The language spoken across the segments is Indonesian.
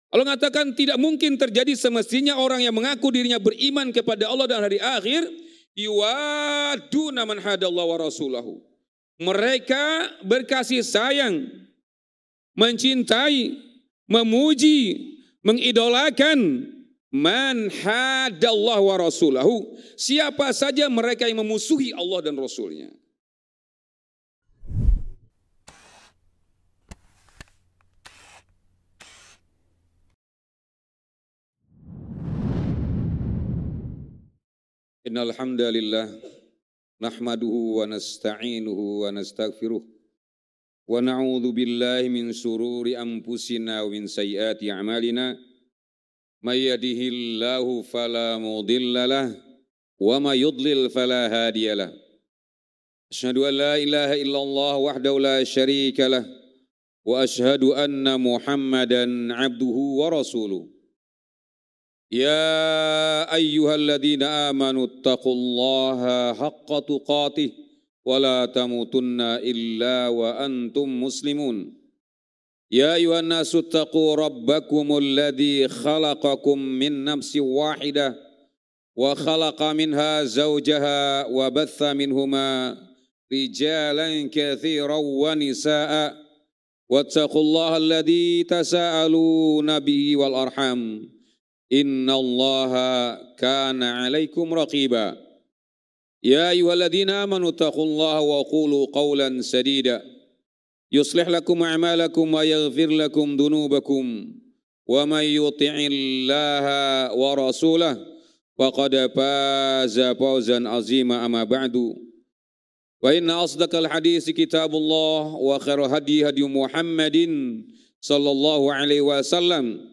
Allah mengatakan tidak mungkin terjadi semestinya orang yang mengaku dirinya beriman kepada Allah dan hari akhir yuwaduna man hadallahu wa rasulahu. Mereka berkasih sayang, mencintai, memuji, mengidolakan man hadallahu wa rasulahu. Siapa saja mereka yang memusuhi Allah dan Rasulnya. Innal hamdalillah nahmaduhu wa nasta'inuhu wa nastaghfiruh wa na'udzu billahi min shururi anfusina wa min sayyiati a'malina may yahdihillahu fala mudilla lahu wa may yudlil fala hadiya lahu. Asyhadu an la ilaha illallah wahdahu la syarika lah wa asyhadu anna Muhammadan 'abduhu wa rasuluh. Ya ayyuhalladzina amanu taqullaha haqqa tuqatih wa la tamutunna illa wa antum muslimun. Ya ayyuhan nasu taqu rabbakumul ladzi khalaqakum min nafsin wahidah wa khalaqa minha zawjaha wa batha minhuma rijalan katsiran wa nisaa'a wattaqullaha alladzi tasaaluna bihi wal arham. Inna Allaha kana 'alaikum raqiba. Ya ayyuhalladzina amanu taqullaha wa qulu qawlan sadida yuslih lakum a'malakum wa yaghfir lakum dhunubakum wa may yuti'illaha wa rasulahu faqad faza fawzan 'azima amma ba'du. Wa inna asdaqal haditsi kitabullah wa khairal hadi hadi Muhammadin sallallahu alaihi wasallam.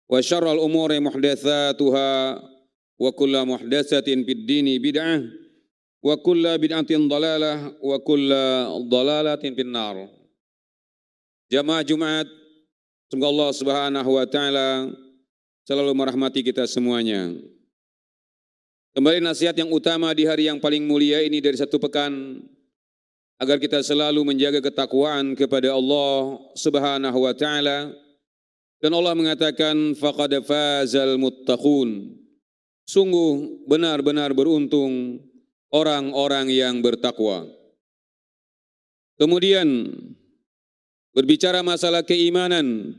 Wa syarrul umuri muhdatsatuha wa kullu muhdatsatin fid dini bid'ah wa kullu bid'atin dhalalah wa kullu dhalalatin finnar. Jamaah Jumat, semoga Allah Subhanahu wa taala selalu merahmati kita semuanya. Kembali nasihat yang utama di hari yang paling mulia ini dari satu pekan, agar kita selalu menjaga ketakwaan kepada Allah Subhanahu wa taala. Dan Allah mengatakan faqad fazal muttaqun. Sungguh benar-benar beruntung orang-orang yang bertakwa. Kemudian berbicara masalah keimanan,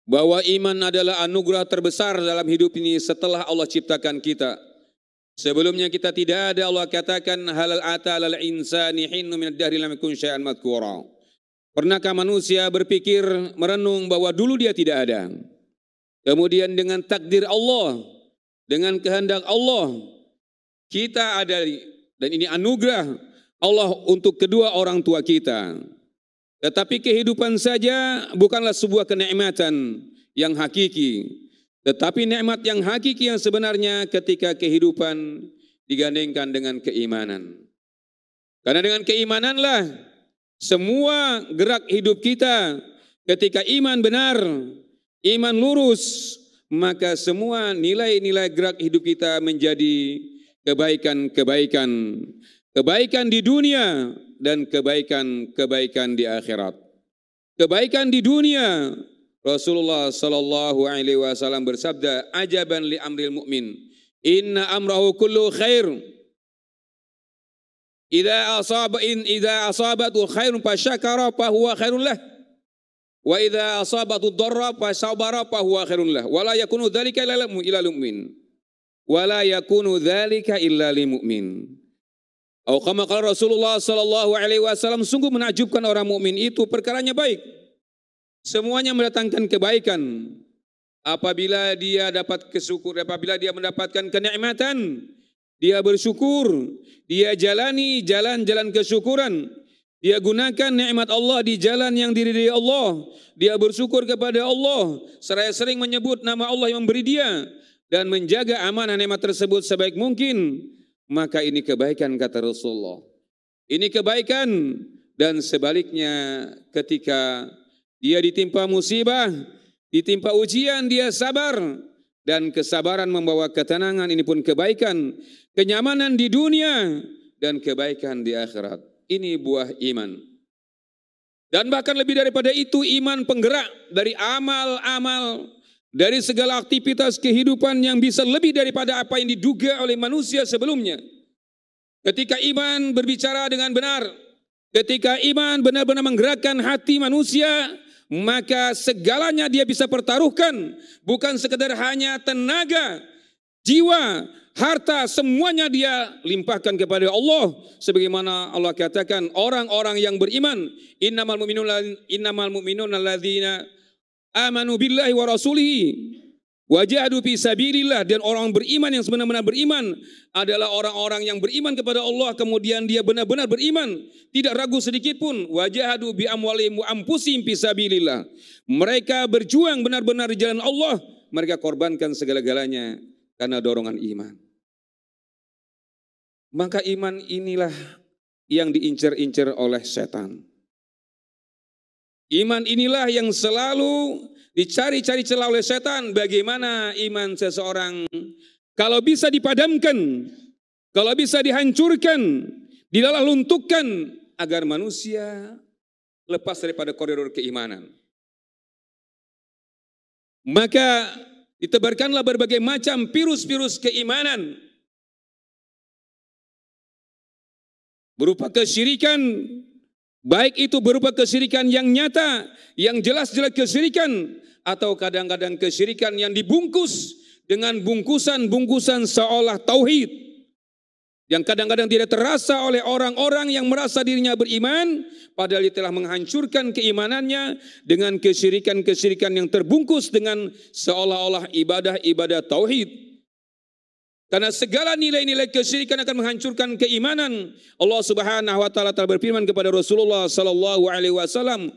bahwa iman adalah anugerah terbesar dalam hidup ini setelah Allah ciptakan kita. Sebelumnya kita tidak ada, Allah katakan halal ata lal insani hinnu minad dahri lam yakun syai'an madhkura. Pernahkah manusia berpikir, merenung bahwa dulu dia tidak ada? Kemudian dengan takdir Allah, dengan kehendak Allah, kita ada, dan ini anugerah Allah untuk kedua orang tua kita. Tetapi kehidupan saja bukanlah sebuah kenikmatan yang hakiki. Tetapi nikmat yang hakiki yang sebenarnya ketika kehidupan digandengkan dengan keimanan. Karena dengan keimananlah semua gerak hidup kita, ketika iman benar, iman lurus, maka semua nilai-nilai gerak hidup kita menjadi kebaikan-kebaikan. Kebaikan di dunia dan kebaikan-kebaikan di akhirat. Kebaikan di dunia, Rasulullah sallallahu alaihi wasallam bersabda, ajaban li amril mu'min, inna amrahu kullu khair. Idza asabatu khairun fasyakara fa huwa khairun lah. Wa idza asabatu dharra fa sabara fa huwa khairun lah. Wa la yakunu dzalika illa lil mu'min. Wa la yakunu dzalika illa lil mu'min. Atau kama qala Rasulullah sallallahu alaihi wasallam, sungguh menakjubkan orang mukmin itu perkaranya baik. Semuanya mendatangkan kebaikan. Apabila dia dapat kesyukur, apabila dia mendapatkan kenikmatan, dia bersyukur, dia jalani jalan-jalan kesyukuran, dia gunakan nikmat Allah di jalan yang diridhai Allah, dia bersyukur kepada Allah, seraya sering menyebut nama Allah yang memberi dia, dan menjaga amanah nikmat tersebut sebaik mungkin, maka ini kebaikan kata Rasulullah. Ini kebaikan. Dan sebaliknya ketika dia ditimpa musibah, ditimpa ujian, dia sabar. Dan kesabaran membawa ketenangan, ini pun kebaikan. Kenyamanan di dunia dan kebaikan di akhirat. Ini buah iman. Dan bahkan lebih daripada itu, iman penggerak dari amal-amal dari segala aktivitas kehidupan yang bisa lebih daripada apa yang diduga oleh manusia sebelumnya. Ketika iman berbicara dengan benar, ketika iman benar-benar menggerakkan hati manusia, maka segalanya dia bisa pertaruhkan, bukan sekedar hanya tenaga, jiwa, harta, semuanya dia limpahkan kepada Allah. Sebagaimana Allah katakan, orang-orang yang beriman, innamal mu'minuna alladzina amanu billahi wa rasulihi wajahadu fi sabilillah. Dan orang beriman yang sebenar-benar beriman adalah orang-orang yang beriman kepada Allah, kemudian dia benar-benar beriman, tidak ragu sedikit pun. Wajahadu bi amwalihim wa anfusihim fi sabilillah. Mereka berjuang benar-benar di jalan Allah, mereka korbankan segala-galanya karena dorongan iman. Maka iman inilah yang diincar-incar oleh setan. Iman inilah yang selalu dicari-cari celah oleh setan. Bagaimana iman seseorang kalau bisa dipadamkan, kalau bisa dihancurkan, dilaluntukkan, agar manusia lepas daripada koridor keimanan. Maka ditebarkanlah berbagai macam virus-virus keimanan, berupa kesyirikan, baik itu berupa kesyirikan yang nyata, yang jelas-jelas kesyirikan, atau kadang-kadang kesyirikan yang dibungkus dengan bungkusan-bungkusan seolah tauhid, yang kadang-kadang tidak terasa oleh orang-orang yang merasa dirinya beriman, padahal dia telah menghancurkan keimanannya dengan kesyirikan-kesyirikan yang terbungkus dengan seolah-olah ibadah-ibadah tauhid. Karena segala nilai-nilai kesyirikan akan menghancurkan keimanan. Allah Subhanahu wa taala telah berfirman kepada Rasulullah sallallahu alaihi wasallam,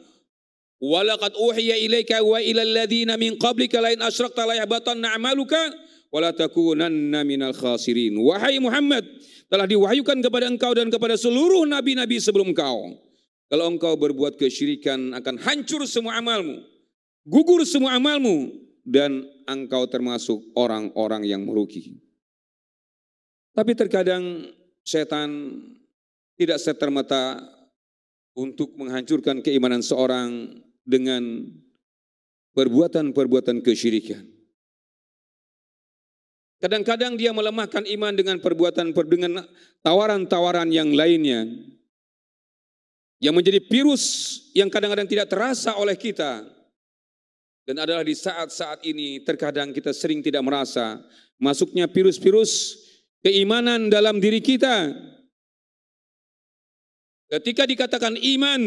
"Wa laqad uhiya ilaika wa ilal ladzina min qablika la in asyrakta la yahbatanna 'amaluka wa la takunanna minal khasirin." Wahai Muhammad, telah diwahyukan kepada engkau dan kepada seluruh nabi-nabi sebelum engkau, kalau engkau berbuat kesyirikan akan hancur semua amalmu, gugur semua amalmu, dan engkau termasuk orang-orang yang merugi. Tapi terkadang setan tidak serta-merta untuk menghancurkan keimanan seorang dengan perbuatan-perbuatan kesyirikan. Kadang-kadang dia melemahkan iman dengan dengan tawaran-tawaran yang lainnya, yang menjadi virus yang kadang-kadang tidak terasa oleh kita. Dan adalah di saat-saat ini terkadang kita sering tidak merasa masuknya virus-virus keimanan dalam diri kita. Ketika dikatakan iman,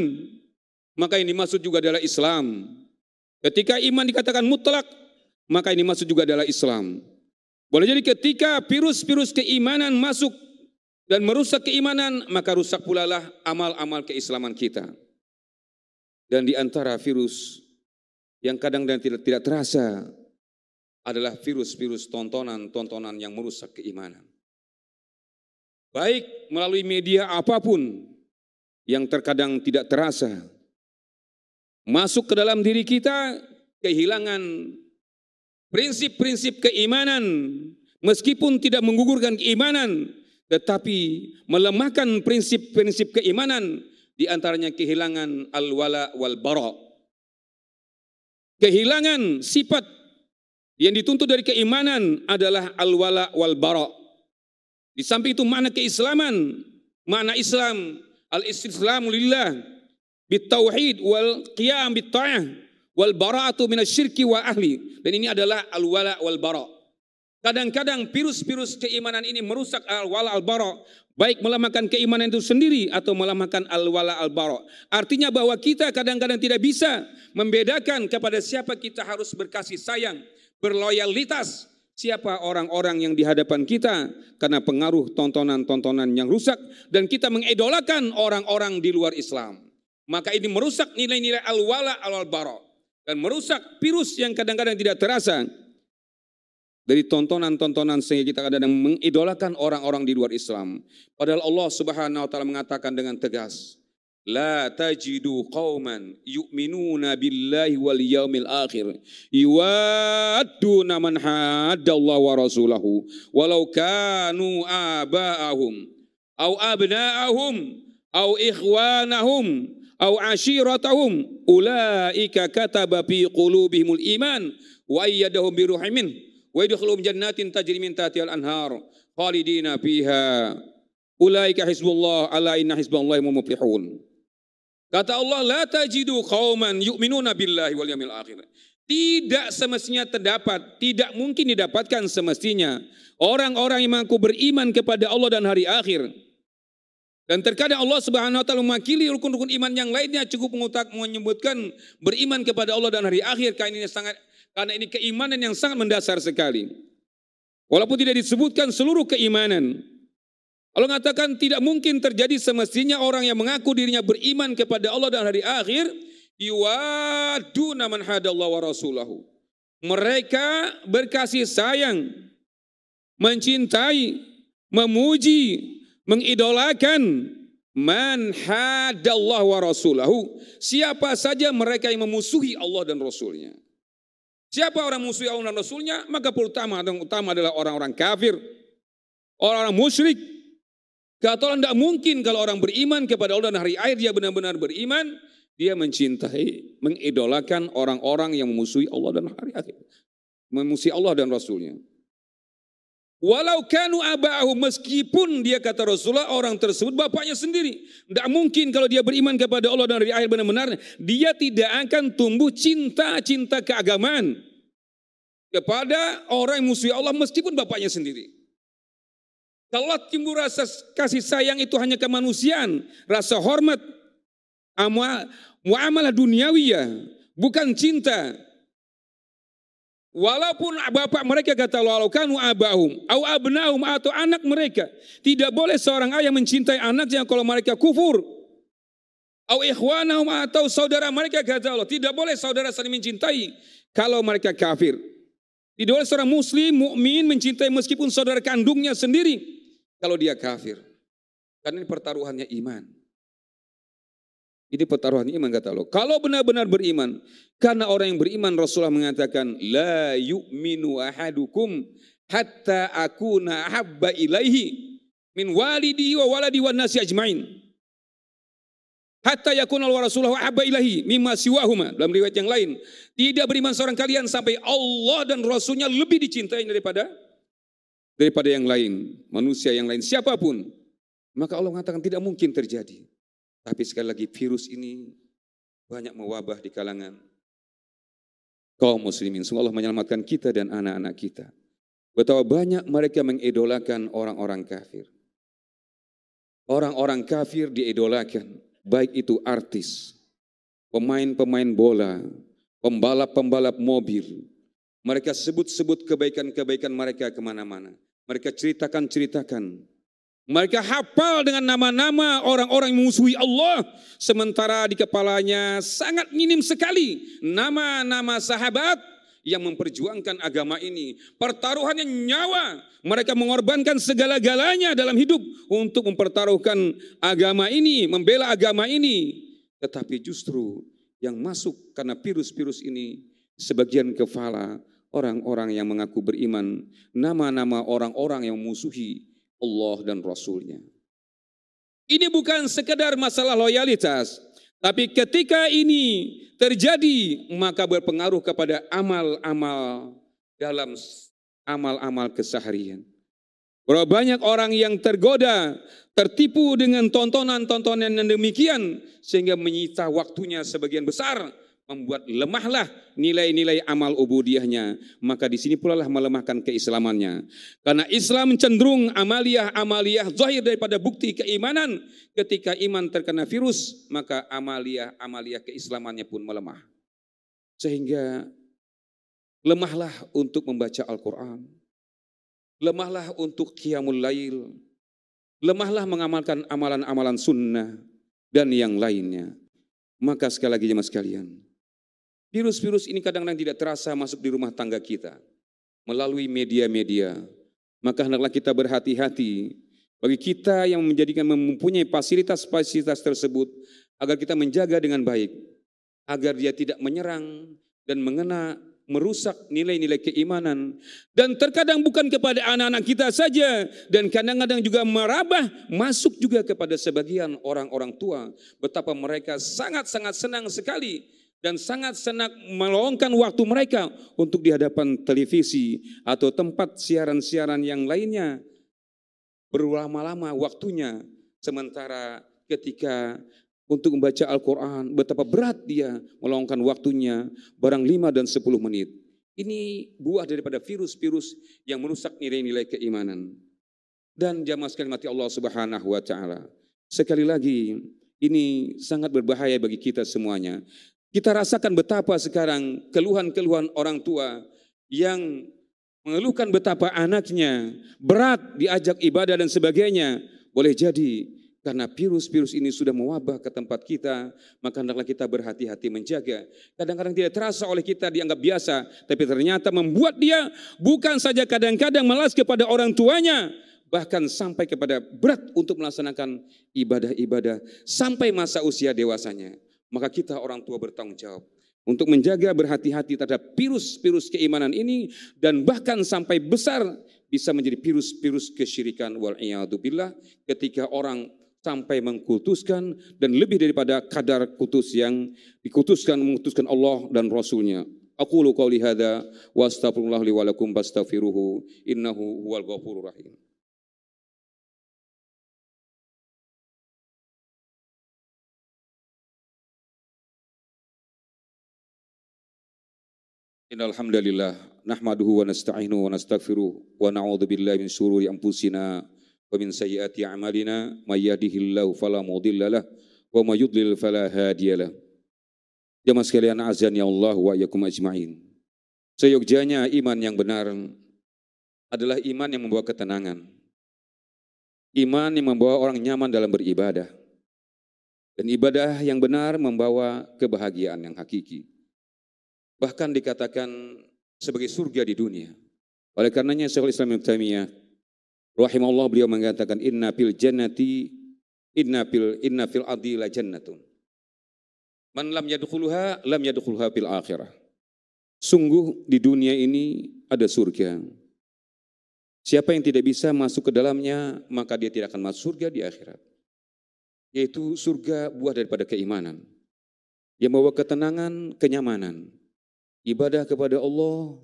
maka ini dimaksud juga adalah Islam. Ketika iman dikatakan mutlak, maka ini dimaksud juga adalah Islam. Boleh jadi ketika virus-virus keimanan masuk dan merusak keimanan, maka rusak pula lah amal-amal keislaman kita. Dan di antara virus yang kadang-kadang tidak terasa adalah virus-virus tontonan yang merusak keimanan. Baik melalui media apapun yang terkadang tidak terasa, masuk ke dalam diri kita, kehilangan prinsip-prinsip keimanan, meskipun tidak menggugurkan keimanan, tetapi melemahkan prinsip-prinsip keimanan, di antaranya kehilangan al-wala wal bara. Kehilangan sifat yang dituntut dari keimanan adalah al-wala wal bara. Di samping itu makna keislaman, makna Islam, al-istislamu lillah, bitauhid wal qiyam bitta'ah, wal bara'atu minasyirki wa ahli. Dan ini adalah al-wala wal bara. Kadang-kadang virus-virus keimanan ini merusak al-wala al-bara, baik melemahkan keimanan itu sendiri atau melemahkan al-wala al-bara. Artinya bahwa kita kadang-kadang tidak bisa membedakan kepada siapa kita harus berkasih sayang, berloyalitas, siapa orang-orang yang di hadapan kita karena pengaruh tontonan-tontonan yang rusak, dan kita mengidolakan orang-orang di luar Islam. Maka ini merusak nilai-nilai al-wala al-bara dan merusak virus yang kadang-kadang tidak terasa dari tontonan-tontonan, sehingga kita kadang-kadang mengidolakan orang-orang di luar Islam. Padahal Allah Subhanahu wa taala mengatakan dengan tegas, la tajidu qauman yu'minuna billahi wal yaumil akhir yuwadduna man haddallaha wa rasulahu walau kanu aba'ahum au abna'ahum au ikhwanahum au ashiratahum ulaika kataba fi qulubihimul iman wa ayyadahum bi ruhin min wa yadkhuluhum jannatin tajri min tahtiha al-anhar khalidina fiha ulaika hizbullah ala inna hizballahi humul muflihun. Kata Allah, la tajidu qauman yu'minuna billahi wal yawmil akhir. Tidak semestinya terdapat, tidak mungkin didapatkan semestinya orang-orang yang mengaku beriman kepada Allah dan hari akhir. Dan terkadang Allah Subhanahu wa taala mewakili rukun-rukun iman yang lainnya cukup menyebutkan beriman kepada Allah dan hari akhir karena ini keimanan yang sangat mendasar sekali. Walaupun tidak disebutkan seluruh keimanan. Allah mengatakan tidak mungkin terjadi semestinya orang yang mengaku dirinya beriman kepada Allah dan hari akhir yuwaduna man hadallahu wa rasulahu. Mereka berkasih sayang, mencintai, memuji, mengidolakan man hadallahu wa rasulahu. Siapa saja mereka yang memusuhi Allah dan Rasulnya. Siapa orang musuhi Allah dan Rasulnya? Maka pertama adalah orang-orang kafir, orang-orang musyrik. Kata Allah, tidak mungkin kalau orang beriman kepada Allah dan hari akhir dia benar-benar beriman, dia mencintai, mengidolakan orang-orang yang memusuhi Allah dan hari akhir. Memusuhi Allah dan Rasulnya. Walau kanu aba'ahum, meskipun dia kata Rasulullah orang tersebut bapaknya sendiri. Tidak mungkin kalau dia beriman kepada Allah dan hari akhir benar-benar, dia tidak akan tumbuh cinta keagamaan kepada orang yang musuhi Allah meskipun bapaknya sendiri. Kalau timbul rasa kasih sayang itu hanya kemanusiaan, rasa hormat, muamalah duniawiyah, bukan cinta. Walaupun bapak mereka kata walau kanu abahum, au abnahum atau anak mereka, tidak boleh seorang ayah mencintai anaknya kalau mereka kufur. Au ikhwanahum atau saudara mereka kata Allah, tidak boleh saudara saling mencintai kalau mereka kafir. Tidak boleh seorang muslim mukmin mencintai meskipun saudara kandungnya sendiri kalau dia kafir. Karena ini pertaruhannya iman. Ini pertaruhannya iman kata Allah. Kalau benar-benar beriman, karena orang yang beriman Rasulullah mengatakan la yu'minu ahadukum hatta akuna ahabba ilaihi min walidihi wa waladi wan nasi ajmain. Hatta yakuna wa Rasulullah ahabba ilaihi mimma siwahuma. Dalam riwayat yang lain, tidak beriman seorang kalian sampai Allah dan Rasulnya lebih dicintai daripada yang lain, manusia yang lain, siapapun. Maka Allah mengatakan tidak mungkin terjadi. Tapi sekali lagi virus ini banyak mewabah di kalangan kaum muslimin. Semoga Allah menyelamatkan kita dan anak-anak kita. Betapa banyak mereka mengidolakan orang-orang kafir. Orang-orang kafir diidolakan, baik itu artis, pemain-pemain bola, pembalap-pembalap mobil. Mereka sebut-sebut kebaikan-kebaikan mereka kemana-mana. Mereka ceritakan. Mereka hafal dengan nama-nama orang-orang yang memusuhi Allah. Sementara di kepalanya sangat minim sekali nama-nama sahabat yang memperjuangkan agama ini. Pertaruhannya nyawa. Mereka mengorbankan segala-galanya dalam hidup untuk mempertaruhkan agama ini, membela agama ini. Tetapi justru yang masuk karena virus-virus ini, sebagian kepala orang-orang yang mengaku beriman, nama-nama orang-orang yang memusuhi Allah dan Rasulnya. Ini bukan sekedar masalah loyalitas, tapi ketika ini terjadi maka berpengaruh kepada amal-amal dalam amal-amal keseharian. Berapa banyak orang yang tergoda, tertipu dengan tontonan-tontonan yang demikian sehingga menyita waktunya sebagian besar, membuat lemahlah nilai-nilai amal ubudiyahnya. Maka di sini pula lah melemahkan keislamannya. Karena Islam cenderung amaliyah zahir daripada bukti keimanan. Ketika iman terkena virus, maka amaliyah keislamannya pun melemah. Sehingga lemahlah untuk membaca Al-Quran. Lemahlah untuk qiyamul lail. Lemahlah mengamalkan amalan-amalan sunnah dan yang lainnya. Maka sekali lagi jemaah sekalian, virus-virus ini kadang-kadang tidak terasa masuk di rumah tangga kita melalui media-media. Maka hendaklah kita berhati-hati bagi kita yang mempunyai fasilitas-fasilitas tersebut agar kita menjaga dengan baik, agar dia tidak menyerang dan merusak nilai-nilai keimanan. Dan terkadang bukan kepada anak-anak kita saja, dan kadang-kadang juga merambah masuk juga kepada sebagian orang-orang tua. Betapa mereka sangat-sangat senang sekali dan sangat senang meluangkan waktu mereka untuk di hadapan televisi atau tempat siaran-siaran yang lainnya, berlama-lama waktunya, sementara ketika untuk membaca Al-Quran, betapa berat dia meluangkan waktunya, barang 5 dan 10 menit. Ini buah daripada virus-virus yang merusak nilai-nilai keimanan. Dan jamaah sekalian mati Allah Subhanahu wa Ta'ala, sekali lagi ini sangat berbahaya bagi kita semuanya. Kita rasakan betapa sekarang keluhan-keluhan orang tua yang mengeluhkan betapa anaknya berat diajak ibadah dan sebagainya. Boleh jadi karena virus-virus ini sudah mewabah ke tempat kita, maka hendaklah kita berhati-hati menjaga. Kadang-kadang tidak terasa oleh kita dianggap biasa, tapi ternyata membuat dia bukan saja kadang-kadang malas kepada orang tuanya, bahkan sampai kepada berat untuk melaksanakan ibadah-ibadah sampai masa usia dewasanya. Maka kita orang tua bertanggung jawab untuk menjaga, berhati-hati terhadap virus-virus keimanan ini, dan bahkan sampai besar bisa menjadi virus-virus kesyirikan wal'iyadzubillah, ketika orang sampai mengkultuskan dan lebih daripada kadar kutus yang dikutuskan, mengutuskan Allah dan Rasulnya. Aqulu qawli hadza wa astaghfirullah li wa lakum fastaghfiruhu innahu huwal ghafurur rahim. Innal hamdalillah nahmaduhu wa nasta'inuhu wa nastaghfiruh wa na'udzu billahi min syururi anfusina wa min sayyiati a'malina may yahdihillahu fala mudhillalah wa may yudlil fala hadiyalah. Jamaah sekalian azan ya Allah wa iyyakum ajmain. Seyogyanya iman yang benar adalah iman yang membawa ketenangan. Iman yang membawa orang nyaman dalam beribadah. Dan ibadah yang benar membawa kebahagiaan yang hakiki. Bahkan dikatakan sebagai surga di dunia. Oleh karenanya Syekhul Islam Ibnu Taimiyah rahimahullah, beliau mengatakan inna fil ardi la jannatun. Man lam yadkhulha fil akhirah. Sungguh di dunia ini ada surga. Siapa yang tidak bisa masuk ke dalamnya, maka dia tidak akan masuk surga di akhirat. Yaitu surga buah daripada keimanan. Yang membawa ketenangan, kenyamanan. Ibadah kepada Allah,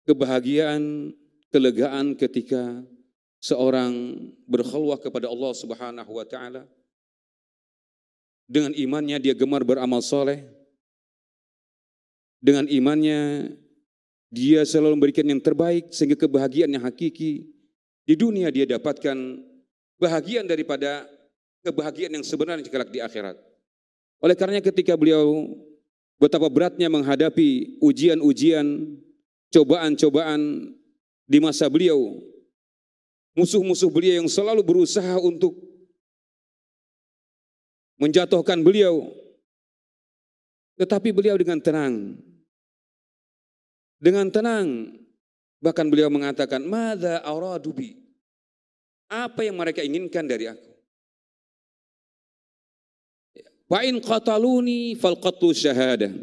kebahagiaan, kelegaan ketika seorang berkhulwah kepada Allah Subhanahu wa Ta'ala. Dengan imannya dia gemar beramal soleh. Dengan imannya dia selalu memberikan yang terbaik sehingga kebahagiaan yang hakiki di dunia dia dapatkan bahagian daripada kebahagiaan yang sebenarnya kelak di akhirat. Oleh karenanya ketika beliau betapa beratnya menghadapi ujian-ujian, cobaan-cobaan di masa beliau. Musuh-musuh beliau yang selalu berusaha untuk menjatuhkan beliau. Tetapi beliau dengan tenang. Dengan tenang. Bahkan beliau mengatakan, "Madza aradu bi?" Apa yang mereka inginkan dari aku? Wa in qataluni fal qatlu syahadah.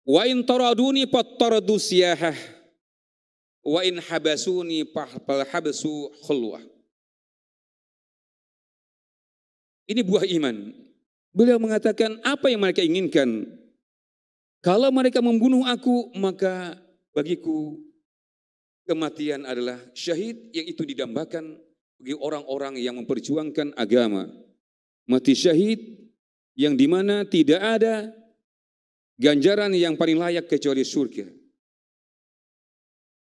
Wa in taraduni fattaradu siyahah. Wa in habasuni fal habsu khulwah. Ini buah iman. Beliau mengatakan apa yang mereka inginkan. Kalau mereka membunuh aku, maka bagiku kematian adalah syahid, yang itu didambakan bagi orang-orang yang memperjuangkan agama. Mati syahid yang dimana tidak ada ganjaran yang paling layak kecuali surga.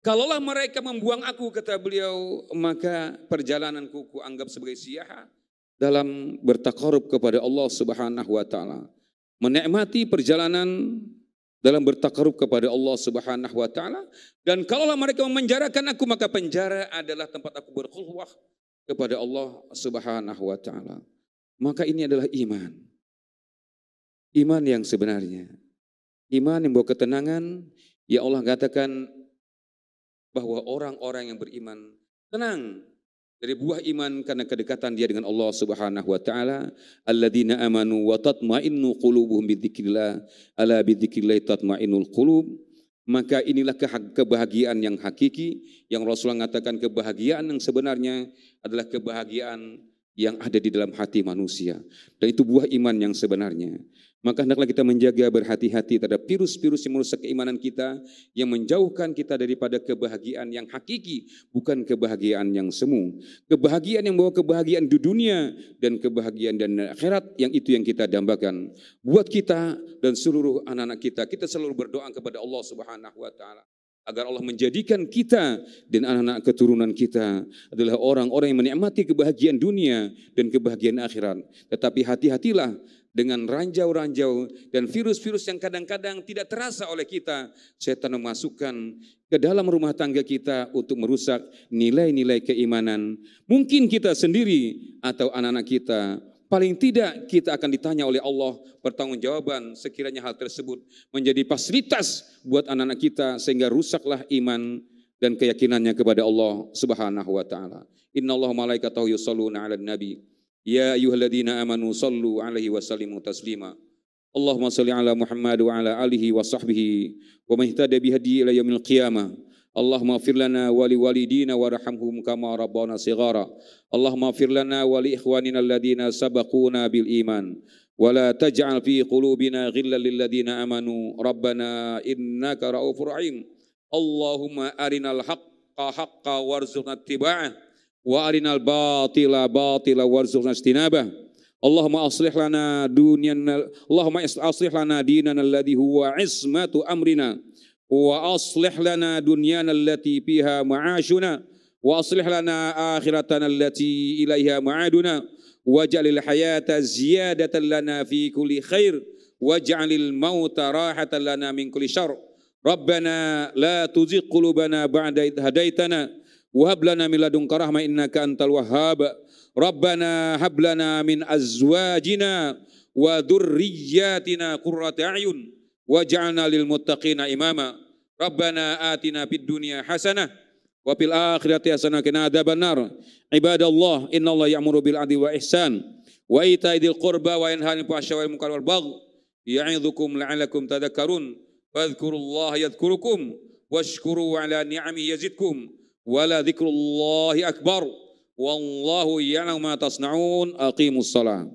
Kalaulah mereka membuang aku, kata beliau, maka perjalananku kuanggap sebagai sia-sia dalam bertakarub kepada Allah Subhanahu wa Ta'ala. Menikmati perjalanan dalam bertakarub kepada Allah Subhanahu wa Ta'ala. Dan kalaulah mereka memenjarakan aku, maka penjara adalah tempat aku berkhulwah kepada Allah Subhanahu wa Ta'ala. Maka ini adalah iman. Iman yang sebenarnya. Iman yang membawa ketenangan. Ya Allah katakan bahwa orang-orang yang beriman tenang dari buah iman karena kedekatan dia dengan Allah Subhanahu wa Ta'ala. Alladzina amanu wa tatma'innu qulubuhum bidzikrillah, ala bidzikrillah tatma'innul qulub. Maka inilah kebahagiaan yang hakiki, yang Rasulullah mengatakan kebahagiaan yang sebenarnya adalah kebahagiaan yang ada di dalam hati manusia. Dan itu buah iman yang sebenarnya. Maka hendaklah kita menjaga berhati-hati terhadap virus-virus yang merusak keimanan kita, yang menjauhkan kita daripada kebahagiaan yang hakiki, bukan kebahagiaan yang semu. Kebahagiaan yang membawa kebahagiaan di dunia dan kebahagiaan dan akhirat, yang itu yang kita dambakan. Buat kita dan seluruh anak-anak kita, kita selalu berdoa kepada Allah Subhanahu wa taala agar Allah menjadikan kita dan anak-anak keturunan kita adalah orang-orang yang menikmati kebahagiaan dunia dan kebahagiaan akhirat. Tetapi hati-hatilah dengan ranjau-ranjau dan virus-virus yang kadang-kadang tidak terasa oleh kita. Setan memasukkan ke dalam rumah tangga kita untuk merusak nilai-nilai keimanan. Mungkin kita sendiri atau anak-anak kita. Paling tidak kita akan ditanya oleh Allah, pertanggungjawaban sekiranya hal tersebut menjadi fasilitas buat anak-anak kita sehingga rusaklah iman dan keyakinannya kepada Allah Subhanahu wa taala. Innallaha malaikatahu yusholluna 'alan nabi. Ya ayyuhalladzina amanu shallu 'alaihi wa sallimu taslima. Allahumma shalli 'ala Muhammad wa 'ala alihi wa sahbihi wa man ihtada bi hadiyi ila yaumil qiyamah. Allahumma ighfir lana wa li walidina warhamhum kama rabbana shighara. Allahumma ighfir lana wa li ikhwanina alladhina sabaquna bil iman wa la taj'al fi qulubina ghillan lil ladzina amanu rabbana innaka raufur rahim. Allahumma arinal haqqa haqqan warzuqna ittiba'ah wa arinal batila batila warzuqna ijtinabah. Allahumma aslih lana dunyana, Allahumma aslih lana dinana alladhi huwa ismatu amrina wa aslih lana dunyana allati fiha ma'ashuna wa aslih lana akhiratana allati ilaiha ma'aduna waj'alil hayata ziyadatan lana fi kulli khair waj'alil mauta rahatan lana min kulli syarr. Rabbana la tuzigh qulubana ba'da idh hadaitana wa hab lana min ladunka rahmah innaka antal wahhab. Rabbana hab lana min azwajina wa dhurriyyatina qurrata a'yun waj'alna lil muttaqina imama. Rabbana atina fid dunya hasanah wa fil akhirati hasanah wa qina adzabannar. Ibadallah, innallaha ya'muru bil 'adli wa ihsan wa ita'i dzil qurba wa yanha 'anil fahsya'i wal munkari wal baghi ya'idzukum la'allakum tadhakkarun. Fadhkurullaha yadhkurukum washkuru 'ala ni'amihi yazidkum wa la dzikrullahi akbar. Wallahu ya'lamu ma tasna'un. Aqimus shalah.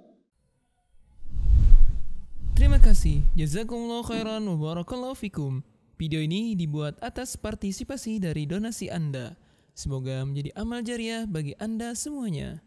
Terima kasih. Jazakumullahu khairan wa barakallahu fikum. Video ini dibuat atas partisipasi dari donasi Anda. Semoga menjadi amal jariah bagi Anda semuanya.